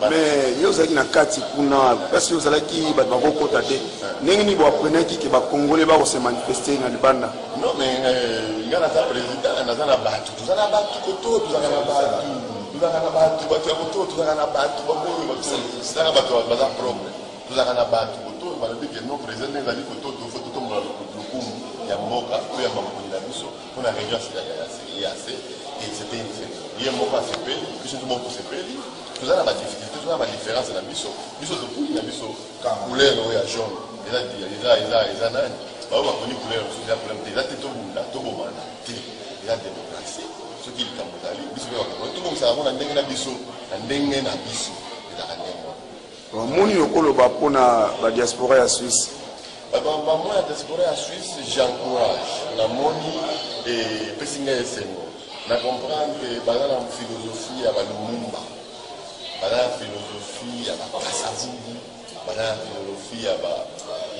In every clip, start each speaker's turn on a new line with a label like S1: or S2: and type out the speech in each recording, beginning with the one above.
S1: Mais yo zaki na kati kuna parce que vous allez qui ba ko tate nengini bo apprenez qui ba congolais ba se manifester na libanda.
S2: Non mais il y a un président na zana batu tout zana batu koto tout zana batu tout zana batu batu koto tout zana batu bako zana batu baza problème tout zana batu koto ba dit que non président ngali koto do faut tout mo lukumu ya mboka ko ya makoni na biso pour la région ya et c'était une il mboka sepeli que tout mboka sepeli tout ça la difficulté tout ça la différence dans biso biso to pour na biso couleur ya jaune ils nani ba ba koni couleur so ya problème déjà te to bunda to bomana te ya démocratie ce qui est kamotali biso ba to comme ça on ndenge na biso ndenge na biso eza ndenge
S1: moni okoloba pona ba diaspora ya Suisse.
S2: Moi la diaspora ya Suisse j'encourage la moni et pesinga esengo na comprendre que bana na philosophie ya balumumba bana philosophie ya bakasavubu bana philosophie ya ba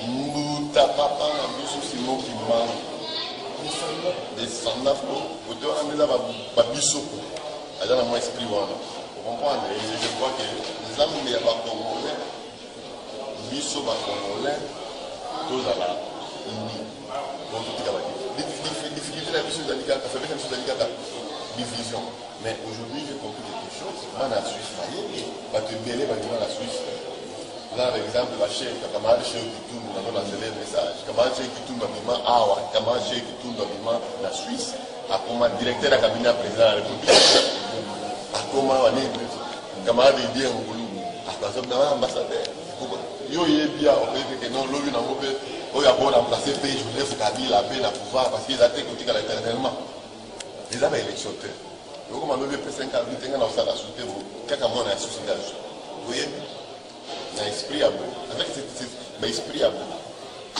S2: mbuta papa na biso simo kimang descendant au dehors on a ba bisoko aza na moi esprit wana vous comprenez et je crois que les hommes ya ba congolais biso ba congolais tous à la donc tout est la difficulté la biso zalika ka fait biso zalika division mais aujourd'hui j'ai compris quelque chose moi la Suisse maye ba te belé ba dans la Suisse. Là, par exemple, la chaîne, quand on a chez qui tourne, on a lancé les messages. Quand on a chez qui tourne, on a Awa, quand on a chez qui tourne, on a la Suisse, à comment directeur de la cabinet président de la République, à comment on est, quand on a dit un boulot, à quand on a un ambassadeur. Yo y est bien, on peut dire que non, l'eau, on a beau remplacer le pays, je voudrais faire la paix, la pouvoir, parce qu'ils attaquent côté éternellement. Ils avaient élection. Donc, comme on a fait 5 ans, on a fait la société, quelqu'un on a société. Vous voyez? L'esprit à vous, avec l'esprit à vous,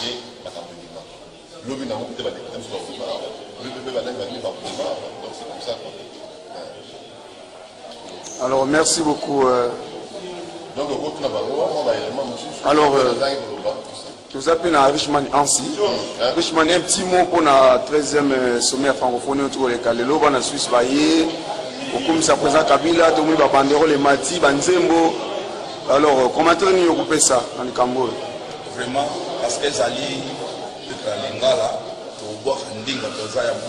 S2: et ma campagne. L'homme n'a pas de temps sur le pouvoir, le bébé va venir par le pouvoir, donc c'est comme ça.
S1: Alors merci beaucoup.
S2: Donc,
S1: alors, nous appelons à Richman Ansi. Richman, un petit mot pour le 13e sommet francophone autour de Kalelo, dans la Suisse, au commissaire président Kabila, tout le monde va bandéro les Mati, Banzembo. Alors, comment est-ce que vous coupez ça dans le Cambodge?
S3: Vraiment, parce que Zali, le Lingala, le bois, le Ndinga, le Zaya, le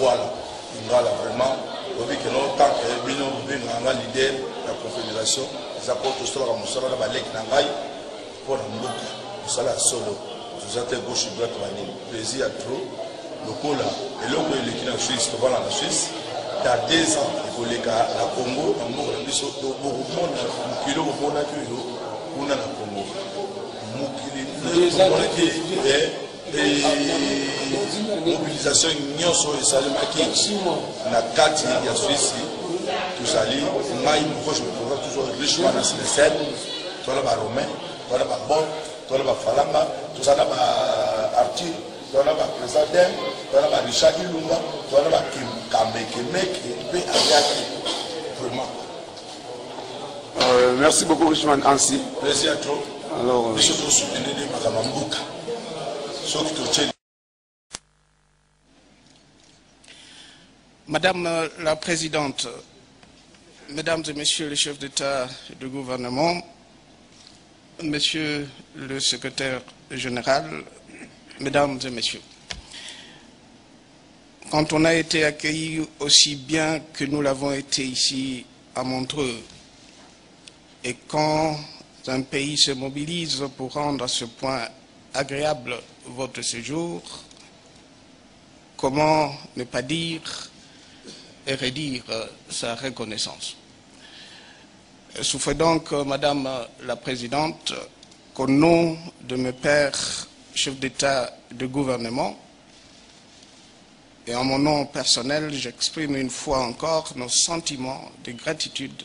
S3: Lingala, vraiment, on dit que non, tant que Bino, l'idée de la confédération, ils apportent tout cela, comme ça, la balèque, Nangaï, pour la Mbouka, tout ça, la solo, tout ça, gauche, droite, plaisir à trop, le cola, et l'eau, l'équipe en Suisse, le la Suisse, il y a 2 ans, il faut les cas, la Congo, on m'a dit, beaucoup de monde, un kilo, on a on a la Congo. Mobilisation nyonso esalemaki na kati ya Suisse tozali ngai moko je me trouve toujours richement dans les scènes tola ba romain tola ba bon tola ba falanga tozala ba Arthur tola ba président tola ba Richard Ilunga tola ba Kambekemeke pe ayaki vraiment.
S1: Merci beaucoup Richman Ansi.
S3: Plaisir à toi.
S1: Alors,
S4: Madame la Présidente, Mesdames et Messieurs les chefs d'État et de gouvernement, Monsieur le Secrétaire général, Mesdames et Messieurs, quand on a été accueillis aussi bien que nous l'avons été ici à Montreux, et quand un pays se mobilise pour rendre à ce point agréable votre séjour, comment ne pas dire et redire sa reconnaissance. Souffrez donc, Madame la Présidente, qu'au nom de mes pairs, chefs d'État et de gouvernement, et en mon nom personnel, j'exprime une fois encore nos sentiments de gratitude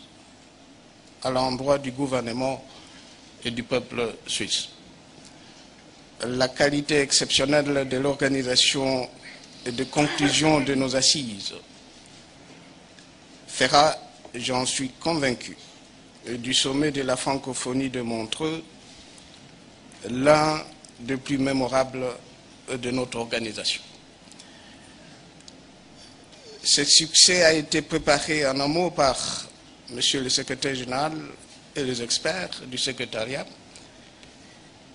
S4: à l'endroit du gouvernement et du peuple suisse. La qualité exceptionnelle de l'organisation et de conclusion de nos assises fera, j'en suis convaincu, du sommet de la francophonie de Montreux l'un des plus mémorables de notre organisation. Ce succès a été préparé en amont par Monsieur le Secrétaire général et les experts du secrétariat,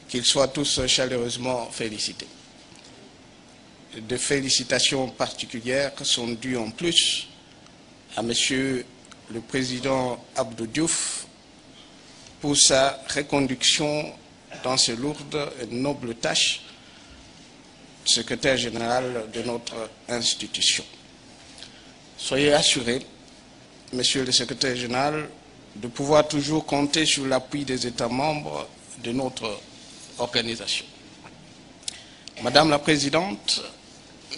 S4: qu'ils soient tous chaleureusement félicités. Des félicitations particulières sont dues en plus à Monsieur le Président Abdou Diouf pour sa reconduction dans ces lourdes et nobles tâches, secrétaire général de notre institution. Soyez assurés, Monsieur le secrétaire général, de pouvoir toujours compter sur l'appui des États membres de notre organisation. Madame la Présidente,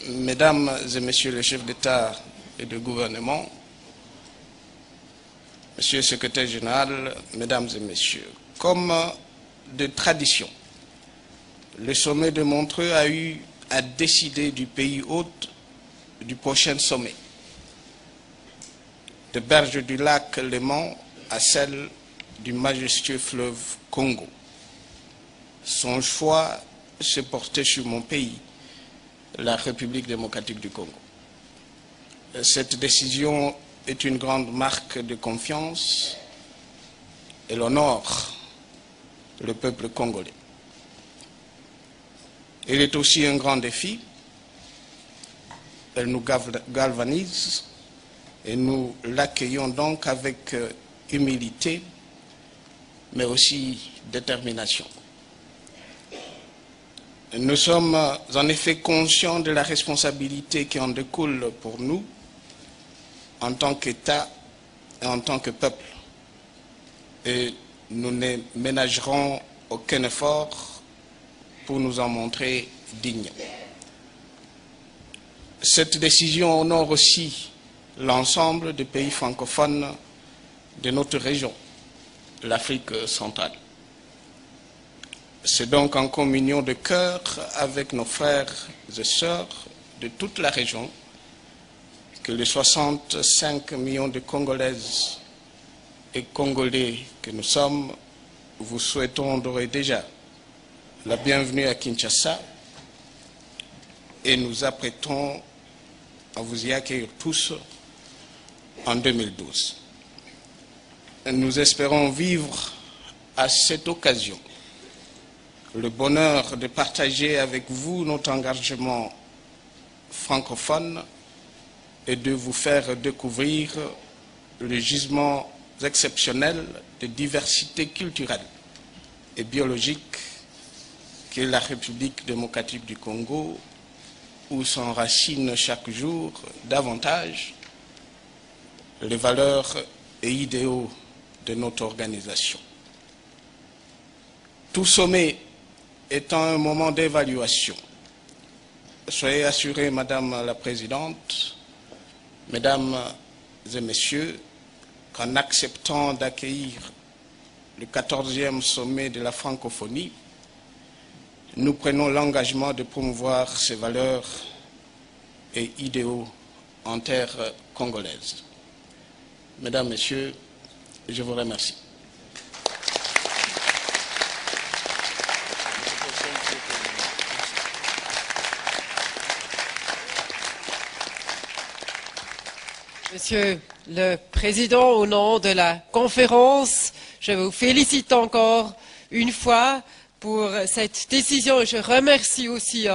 S4: Mesdames et Messieurs les chefs d'État et de gouvernement, Monsieur le secrétaire général, Mesdames et Messieurs, comme de tradition, le sommet de Montreux a eu à décider du pays hôte du prochain sommet, de berge du lac Léman à celle du majestueux fleuve Congo. Son choix s'est porté sur mon pays, la République démocratique du Congo. Cette décision est une grande marque de confiance et l'honore le peuple congolais. Il est aussi un grand défi. Elle nous galvanise et nous l'accueillons donc avec humilité, mais aussi détermination. Nous sommes en effet conscients de la responsabilité qui en découle pour nous en tant qu'État et en tant que peuple. Et nous ne ménagerons aucun effort pour nous en montrer dignes. Cette décision honore aussi l'ensemble des pays francophones de notre région, l'Afrique centrale. C'est donc en communion de cœur avec nos frères et sœurs de toute la région que les 65 millions de Congolaises et Congolais que nous sommes, vous souhaitons d'ores et déjà la bienvenue à Kinshasa et nous apprêtons à vous y accueillir tous en 2012. Nous espérons vivre à cette occasion le bonheur de partager avec vous notre engagement francophone et de vous faire découvrir le gisement exceptionnel de diversité culturelle et biologique qu'est la République démocratique du Congo, où s'enracinent chaque jour davantage les valeurs et idéaux de notre organisation. Tout sommet étant un moment d'évaluation, soyez assurés, Madame la Présidente, Mesdames et Messieurs, qu'en acceptant d'accueillir le 14e sommet de la francophonie, nous prenons l'engagement de promouvoir ces valeurs et idéaux en terre congolaise. Mesdames, Messieurs, je vous remercie.
S5: Monsieur le Président, au nom de la conférence, je vous félicite encore une fois pour cette décision. Je remercie aussi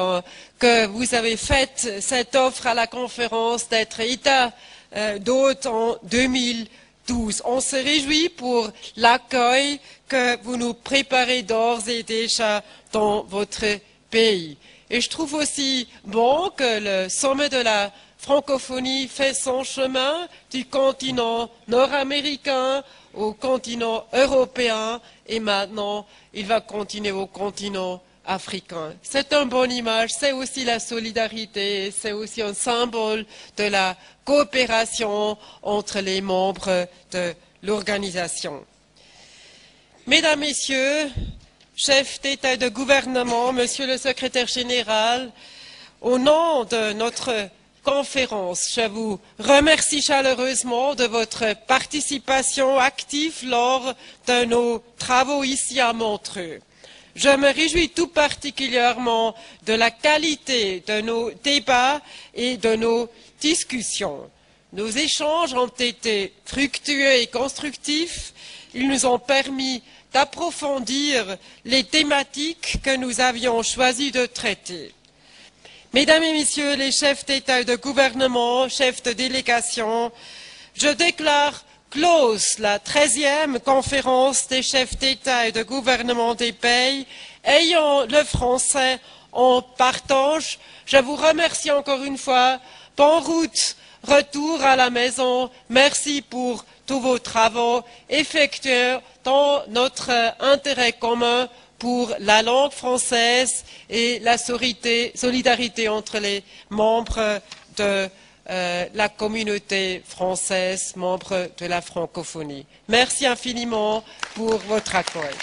S5: que vous avez fait cette offre à la conférence d'être État d'hôte en 2012. On se réjouit pour l'accueil que vous nous préparez d'ores et déjà dans votre pays. Et je trouve aussi bon que le sommet de la francophonie fait son chemin du continent nord-américain au continent européen et maintenant il va continuer au continent africain. C'est une bonne image, c'est aussi la solidarité, c'est aussi un symbole de la coopération entre les membres de l'organisation. Mesdames, Messieurs, chefs d'État et de gouvernement, Monsieur le secrétaire général, au nom de notre conférence, je vous remercie chaleureusement de votre participation active lors de nos travaux ici à Montreux. Je me réjouis tout particulièrement de la qualité de nos débats et de nos discussions. Nos échanges ont été fructueux et constructifs Ils nous ont permis d'approfondir les thématiques que nous avions choisi de traiter. Mesdames et Messieurs les chefs d'État et de gouvernement, chefs de délégation, je déclare close la 13e conférence des chefs d'État et de gouvernement des pays ayant le français en partage. Je vous remercie encore une fois. Bonne route, retour à la maison. Merci pour tous vos travaux effectués dans notre intérêt commun pour la langue française et la solidarité entre les membres de la communauté française, membres de la francophonie. Merci infiniment pour votre accueil.